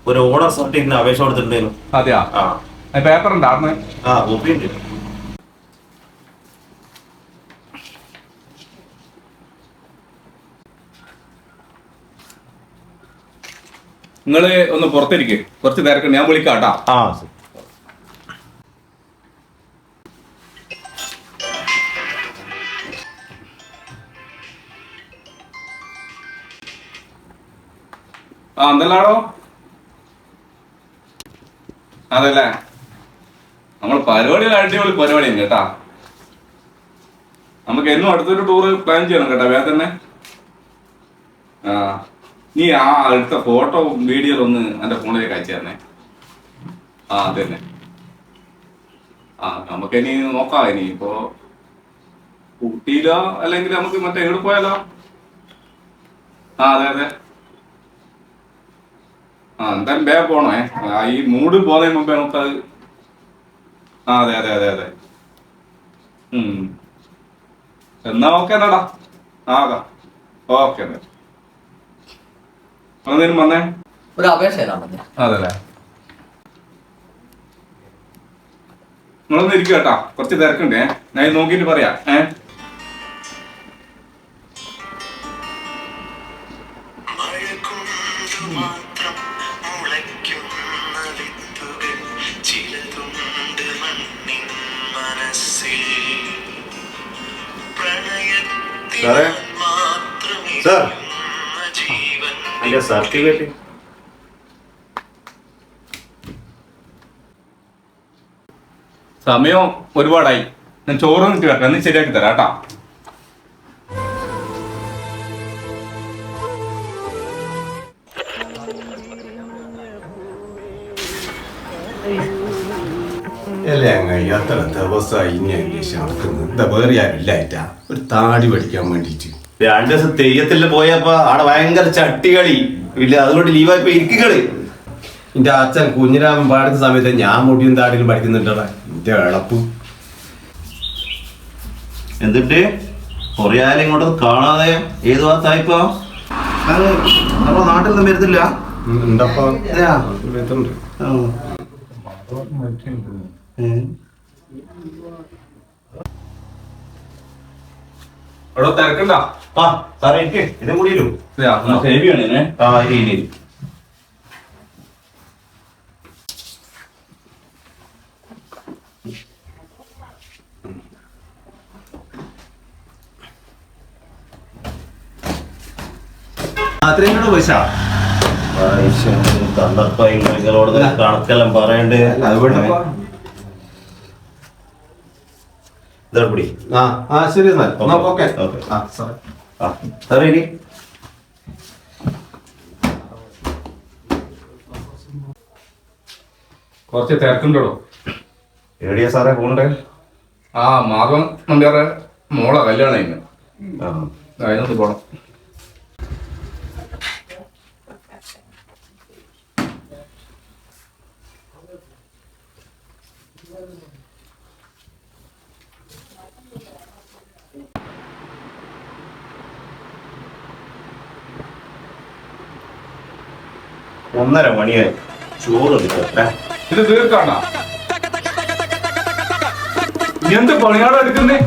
ഒരു ഓർഡർ സർട്ടിഫിക്കറ്റിന് അപേക്ഷ കൊടുത്തിട്ടുണ്ടായിരുന്നു. അതെയാ? പേപ്പർ ഉണ്ടായിരുന്നു. കോപ്പിയുണ്ട്. നിങ്ങള് ഒന്ന് പുറത്തിരിക്കേ, കുറച്ച് തിരക്കുണ്ട്, ഞാൻ വിളിക്കാട്ടാ. എന്തെല്ലാടോ? അതല്ലേ, നമ്മൾ പരിപാടി അടിപൊളി പരിപാടിയാണ് കേട്ടാ. നമുക്ക് എന്നും അടുത്തൊരു ടൂറ് പ്ലാൻ ചെയ്യണം കേട്ടാ, വേറെ തന്നെ. നീ എടുത്ത ഫോട്ടോ വീഡിയോ ഒന്ന് എന്റെ ഫോണിലേക്ക് അയച്ചു തരണേ. അതന്നെ. നമുക്ക് ഇനി നോക്കാം. ഇനി ഇപ്പോ ഊട്ടിയിലോ അല്ലെങ്കിൽ നമുക്ക് മറ്റേ എവിടെ പോയാലോ? അതെ അതെ. എന്തായാലും വേഗം പോണേ. ഈ മൂഡ് പോകുന്നതിന് മുമ്പേ നമുക്കത്. അതെ അതെ അതെ അതെ. എന്നാ ഓക്കെ എന്നാടാ. ഓക്കെ. അന്നേരം വന്നേ, ഒരു അപേക്ഷ. അതല്ലേ, നിങ്ങളൊന്ന് ഇരിക്കും കേട്ടാ, കുറച്ച് തിരക്കുണ്ടേ. ഞാൻ നോക്കിട്ട് പറയാം. സർട്ടിഫിക്കറ്റ് സമയം ഒരുപാടായി. ഞാൻ ചോറ് നിന്നിട്ട് വരട്ടെ, എന്ന് ശരിയാക്കി തരാം കേട്ടാ. അത്ര ദിവസമായി ഇനി അന്വേഷിച്ച് നടക്കുന്നത്. എന്താ വേറെ ആരില്ലായിട്ടാ ഒരു താടി പഠിക്കാൻ വേണ്ടിട്ട് 2 ദിവസം തെയ്യത്തിൽ പോയപ്പോ അവിടെ ഭയങ്കര ചട്ടികളി ഇല്ല, അതുകൊണ്ട് ലീവായിപ്പോ ഇരിക്കുകള്. എന്റെ അച്ഛൻ കുഞ്ഞിരാമൻ പാടുന്ന സമയത്ത് ഞാൻ മുടിയും താടിയും പഠിക്കുന്നുണ്ടടാ. എന്റെ ഇളപ്പ് എന്നിട്ട് കൊറേ ആരും ഇങ്ങോട്ടൊന്നും കാണാതെ ഏത് ഭാഗത്തായിപ്പോ? നമ്മുടെ നാട്ടിൽ നിന്നും വരുന്നില്ല. ഉണ്ടപ്പോ അവിടെ തിരക്കണ്ട. സാറേ എനിക്ക് ഇതും കൂടി ഇരും. അത്രയും കൂടെ പൈസ നിങ്ങളോട് കണക്കെല്ലാം പറയണ്ടേ. ഇതോടുകൂടി ശരി എന്നാൽ ഓക്കെ. സാറേ ഇനി കുറച്ച് തിരക്കുണ്ടോ? എവിടെയാ സാറേ പോണ്ടേ? മാധവൻ നമ്പ്യാറെ മോളെ കല്യാണം ഇന്ന്. അതിനൊന്ന് പോണം. ഒന്നര മണിയായി, ചോറ് ഇത് തീർക്കാണ്ട. എന്ത് പണിയാണോ എടുക്കുന്നേ?